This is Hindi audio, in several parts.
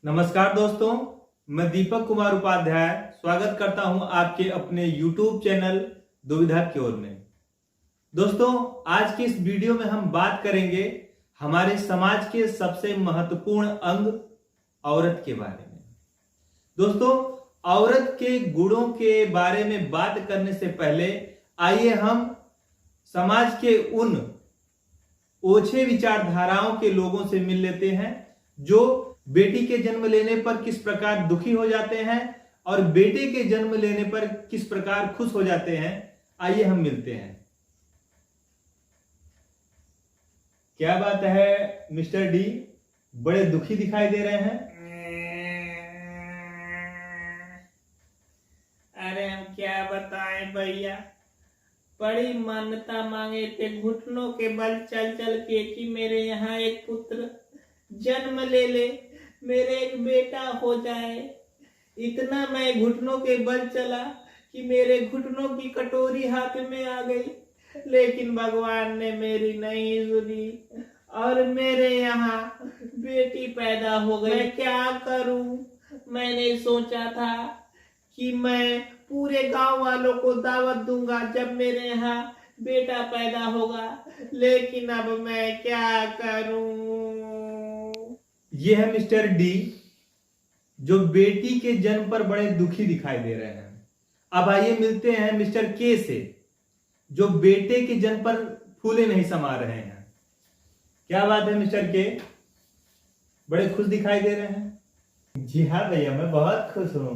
नमस्कार दोस्तों, मैं दीपक कुमार उपाध्याय स्वागत करता हूं आपके अपने YouTube चैनल दुविधा क्योर में। दोस्तों, आज की इस वीडियो में हम बात करेंगे हमारे समाज के सबसे महत्वपूर्ण अंग औरत के बारे में। दोस्तों, औरत के गुणों के बारे में बात करने से पहले आइए हम समाज के उन ओछे विचारधाराओं के लोगों से मिल लेते हैं जो बेटी के जन्म लेने पर किस प्रकार दुखी हो जाते हैं और बेटे के जन्म लेने पर किस प्रकार खुश हो जाते हैं। आइए हम मिलते हैं। क्या बात है मिस्टर डी, बड़े दुखी दिखाई दे रहे हैं। अरे हम क्या बताएं भैया, बड़ी मान्यता मांगे थे घुटनों के बल चल चल के कि मेरे यहाँ एक पुत्र जन्म ले ले, मेरे एक बेटा हो जाए। इतना मैं घुटनों के बल चला कि मेरे घुटनों की कटोरी हाथ में आ गई, लेकिन भगवान ने मेरी नहीं सुनी और मेरे यहाँ बेटी पैदा हो गई। मैं क्या करूं? मैंने सोचा था कि मैं पूरे गांव वालों को दावत दूंगा जब मेरे यहाँ बेटा पैदा होगा, लेकिन अब मैं क्या करूं? ये है मिस्टर डी जो बेटी के जन्म पर बड़े दुखी दिखाई दे रहे हैं। अब आइए मिलते हैं मिस्टर के से जो बेटे के जन्म पर फूले नहीं समा रहे हैं। क्या बात है मिस्टर के, बड़े खुश दिखाई दे रहे हैं। जी हाँ भैया, मैं बहुत खुश हूँ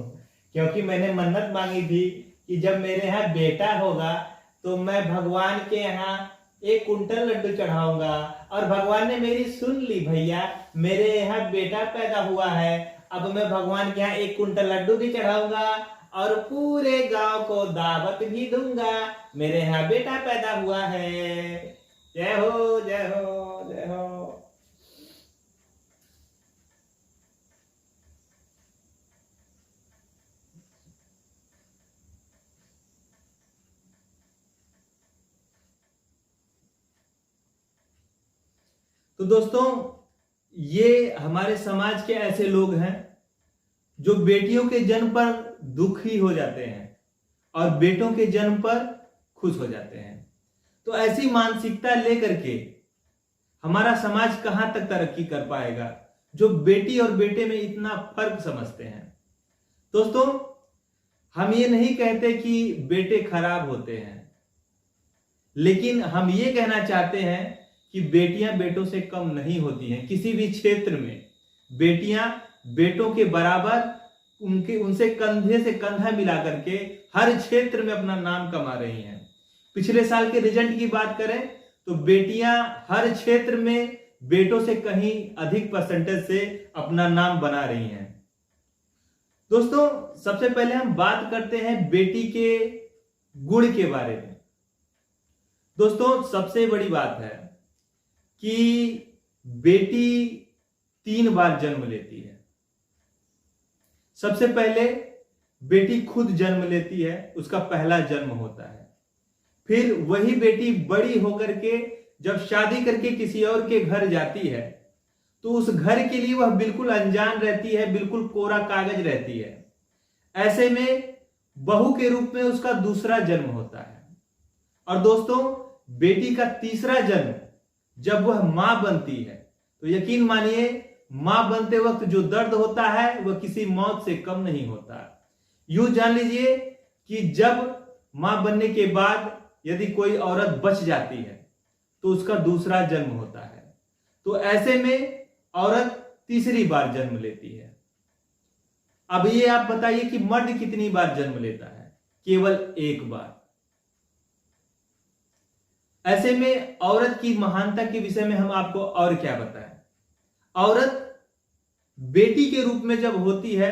क्योंकि मैंने मन्नत मांगी थी कि जब मेरे यहाँ बेटा होगा तो मैं भगवान के यहाँ 1 कुंटल लड्डू चढ़ाऊंगा और भगवान ने मेरी सुन ली भैया। मेरे यहाँ बेटा पैदा हुआ है, अब मैं भगवान के यहाँ 1 कुंटल लड्डू भी चढ़ाऊंगा और पूरे गांव को दावत भी दूंगा। मेरे यहाँ बेटा पैदा हुआ है। जय हो जय हो जय हो। तो दोस्तों, ये हमारे समाज के ऐसे लोग हैं जो बेटियों के जन्म पर दुखी हो जाते हैं और बेटों के जन्म पर खुश हो जाते हैं। तो ऐसी मानसिकता लेकर के हमारा समाज कहां तक तरक्की कर पाएगा जो बेटी और बेटे में इतना फर्क समझते हैं। दोस्तों, हम ये नहीं कहते कि बेटे खराब होते हैं, लेकिन हम ये कहना चाहते हैं कि बेटियां बेटों से कम नहीं होती हैं। किसी भी क्षेत्र में बेटियां बेटों के बराबर उनसे कंधे से कंधा मिला करके हर क्षेत्र में अपना नाम कमा रही हैं। पिछले साल के रिजल्ट की बात करें तो बेटियां हर क्षेत्र में बेटों से कहीं अधिक परसेंटेज से अपना नाम बना रही हैं। दोस्तों, सबसे पहले हम बात करते हैं बेटी के गुण के बारे में। दोस्तों, सबसे बड़ी बात है कि बेटी 3 बार जन्म लेती है। सबसे पहले बेटी खुद जन्म लेती है, उसका पहला जन्म होता है। फिर वही बेटी बड़ी होकर के जब शादी करके किसी और के घर जाती है तो उस घर के लिए वह बिल्कुल अनजान रहती है, बिल्कुल कोरा कागज रहती है। ऐसे में बहू के रूप में उसका दूसरा जन्म होता है। और दोस्तों, बेटी का तीसरा जन्म जब वह मां बनती है तो यकीन मानिए मां बनते वक्त जो दर्द होता है वह किसी मौत से कम नहीं होता। यूं जान लीजिए कि जब मां बनने के बाद यदि कोई औरत बच जाती है तो उसका दूसरा जन्म होता है। तो ऐसे में औरत तीसरी बार जन्म लेती है। अब ये आप बताइए कि मर्द कितनी बार जन्म लेता है? केवल 1 बार। ऐसे में औरत की महानता के विषय में हम आपको और क्या बताएं। औरत बेटी के रूप में जब होती है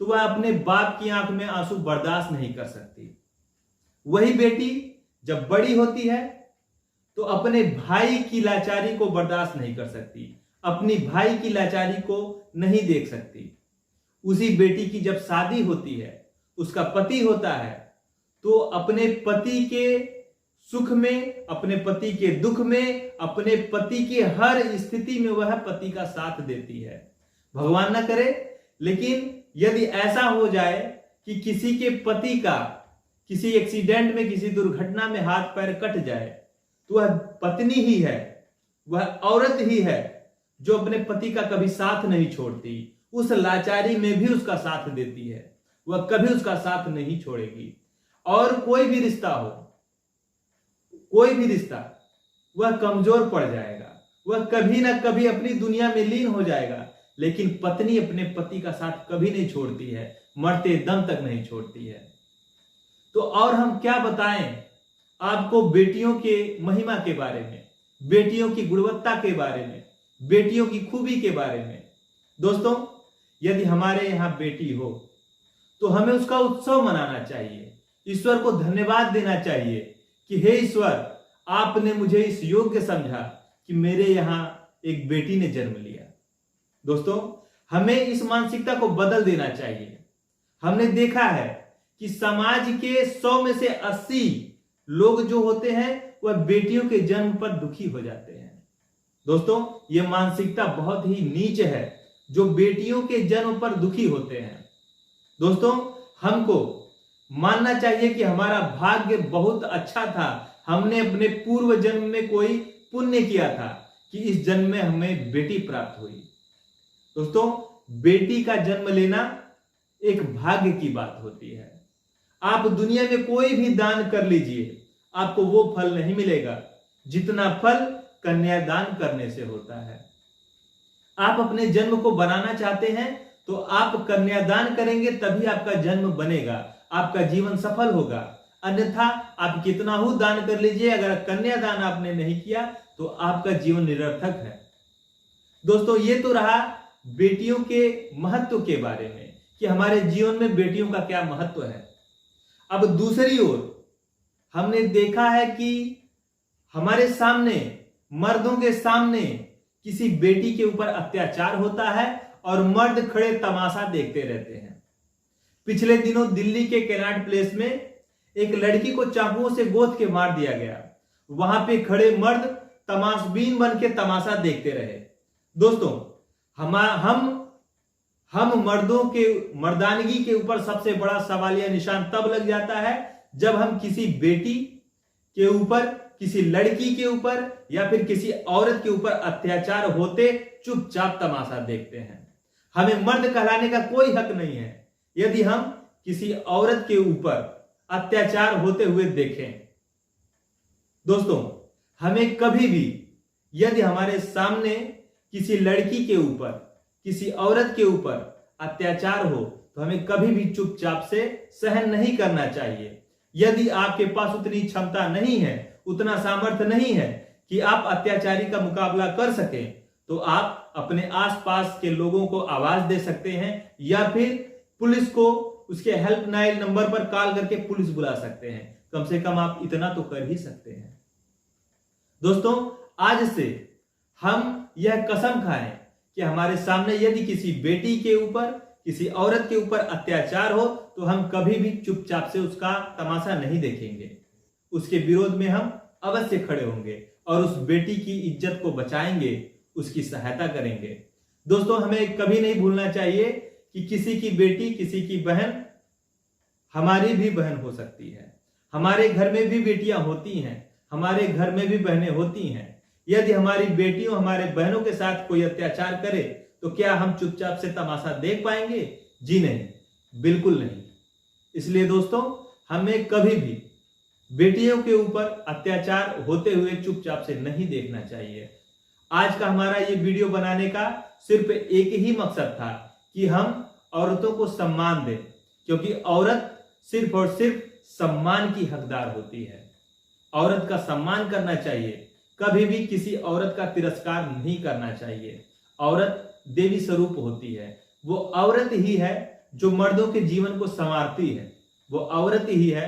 तो वह अपने बाप की आंख में आंसू बर्दाश्त नहीं कर सकती। वही बेटी जब बड़ी होती है तो अपने भाई की लाचारी को बर्दाश्त नहीं कर सकती, अपनी भाई की लाचारी को नहीं देख सकती। उसी बेटी की जब शादी होती है, उसका पति होता है, तो अपने पति के सुख में, अपने पति के दुख में, अपने पति के हर स्थिति में वह पति का साथ देती है। भगवान ना करे, लेकिन यदि ऐसा हो जाए कि किसी के पति का किसी एक्सीडेंट में, किसी दुर्घटना में हाथ पैर कट जाए, तो वह पत्नी ही है, वह औरत ही है जो अपने पति का कभी साथ नहीं छोड़ती, उस लाचारी में भी उसका साथ देती है, वह कभी उसका साथ नहीं छोड़ेगी। और कोई भी रिश्ता हो, कोई भी रिश्ता, वह कमजोर पड़ जाएगा, वह कभी ना कभी अपनी दुनिया में लीन हो जाएगा, लेकिन पत्नी अपने पति का साथ कभी नहीं छोड़ती है, मरते दम तक नहीं छोड़ती है। तो और हम क्या बताएं आपको बेटियों के महिमा के बारे में, बेटियों की गुणवत्ता के बारे में, बेटियों की खूबी के बारे में। दोस्तों, यदि हमारे यहां बेटी हो तो हमें उसका उत्सव मनाना चाहिए, ईश्वर को धन्यवाद देना चाहिए कि हे ईश्वर, आपने मुझे इस योग्य समझा कि मेरे यहां एक बेटी ने जन्म लिया। दोस्तों, हमें इस मानसिकता को बदल देना चाहिए। हमने देखा है कि समाज के 100 में से 80 लोग जो होते हैं वह बेटियों के जन्म पर दुखी हो जाते हैं। दोस्तों, यह मानसिकता बहुत ही नीच है जो बेटियों के जन्म पर दुखी होते हैं। दोस्तों, हमको मानना चाहिए कि हमारा भाग्य बहुत अच्छा था, हमने अपने पूर्व जन्म में कोई पुण्य किया था कि इस जन्म में हमें बेटी प्राप्त हुई। दोस्तों, बेटी का जन्म लेना एक भाग्य की बात होती है। आप दुनिया में कोई भी दान कर लीजिए, आपको वो फल नहीं मिलेगा जितना फल कन्यादान करने से होता है। आप अपने जन्म को बनाना चाहते हैं तो आप कन्यादान करेंगे, तभी आपका जन्म बनेगा, आपका जीवन सफल होगा। अन्यथा आप कितना ही दान कर लीजिए, अगर कन्यादान आपने नहीं किया तो आपका जीवन निरर्थक है। दोस्तों, ये तो रहा बेटियों के महत्व के बारे में कि हमारे जीवन में बेटियों का क्या महत्व है। अब दूसरी ओर हमने देखा है कि हमारे सामने, मर्दों के सामने किसी बेटी के ऊपर अत्याचार होता है और मर्द खड़े तमाशा देखते रहते हैं। पिछले दिनों दिल्ली के कैनाट प्लेस में एक लड़की को चाकुओं से गोद के मार दिया गया। वहां पे खड़े मर्द तमाशबीन बन के तमाशा देखते रहे। दोस्तों, हम मर्दों के मर्दानगी के ऊपर सबसे बड़ा सवालिया निशान तब लग जाता है जब हम किसी बेटी के ऊपर, किसी लड़की के ऊपर या फिर किसी औरत के ऊपर अत्याचार होते चुपचाप तमाशा देखते हैं। हमें मर्द कहलाने का कोई हक नहीं है यदि हम किसी औरत के ऊपर अत्याचार होते हुए देखें। दोस्तों, हमें कभी भी यदि हमारे सामने किसी लड़की के ऊपर, किसी औरत के ऊपर अत्याचार हो तो हमें कभी भी चुपचाप से सहन नहीं करना चाहिए। यदि आपके पास उतनी क्षमता नहीं है, उतना सामर्थ्य नहीं है कि आप अत्याचारी का मुकाबला कर सकें, तो आप अपने आसपास के लोगों को आवाज दे सकते हैं या फिर पुलिस को उसके हेल्पलाइन नंबर पर कॉल करके पुलिस बुला सकते हैं। कम से कम आप इतना तो कर ही सकते हैं। दोस्तों, आज से हम यह कसम खाएं कि हमारे सामने यदि किसी बेटी के ऊपर, किसी औरत के ऊपर अत्याचार हो तो हम कभी भी चुपचाप से उसका तमाशा नहीं देखेंगे। उसके विरोध में हम अवश्य खड़े होंगे और उस बेटी की इज्जत को बचाएंगे, उसकी सहायता करेंगे। दोस्तों, हमें कभी नहीं भूलना चाहिए कि किसी की बेटी, किसी की बहन हमारी भी बहन हो सकती है। हमारे घर में भी बेटियां होती हैं, हमारे घर में भी बहनें होती हैं। यदि हमारी बेटियों, हमारे बहनों के साथ कोई अत्याचार करे तो क्या हम चुपचाप से तमाशा देख पाएंगे? जी नहीं, बिल्कुल नहीं। इसलिए दोस्तों, हमें कभी भी बेटियों के ऊपर अत्याचार होते हुए चुपचाप से नहीं देखना चाहिए। आज का हमारा ये वीडियो बनाने का सिर्फ एक ही मकसद था कि हम औरतों को सम्मान दें, क्योंकि औरत सिर्फ और सिर्फ सम्मान की हकदार होती है। औरत का सम्मान करना चाहिए, कभी भी किसी औरत का तिरस्कार नहीं करना चाहिए। औरत देवी स्वरूप होती है, वो औरत ही है जो मर्दों के जीवन को संवारती है, वो औरत ही है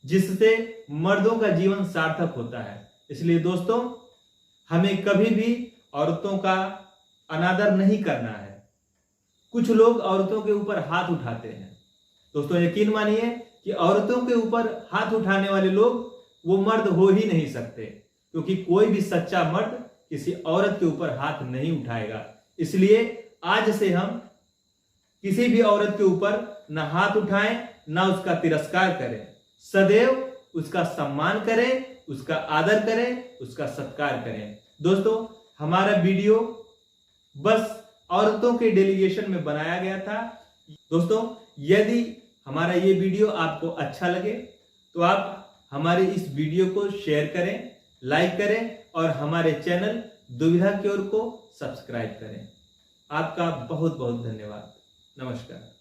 जिससे मर्दों का जीवन सार्थक होता है। इसलिए दोस्तों, हमें कभी भी औरतों का अनादर नहीं करना है। कुछ लोग औरतों के ऊपर हाथ उठाते हैं। दोस्तों, यकीन मानिए कि औरतों के ऊपर हाथ उठाने वाले लोग वो मर्द हो ही नहीं सकते, क्योंकि कोई भी सच्चा मर्द किसी औरत के ऊपर हाथ नहीं उठाएगा। इसलिए आज से हम किसी भी औरत के ऊपर न हाथ उठाएं, न उसका तिरस्कार करें, सदैव उसका सम्मान करें, उसका आदर करें, उसका सत्कार करें। दोस्तों, हमारा वीडियो बस औरतों के डेलीगेशन में बनाया गया था। दोस्तों, यदि हमारा ये वीडियो आपको अच्छा लगे तो आप हमारे इस वीडियो को शेयर करें, लाइक करें और हमारे चैनल दुविधा की ओर को सब्सक्राइब करें। आपका बहुत बहुत धन्यवाद। नमस्कार।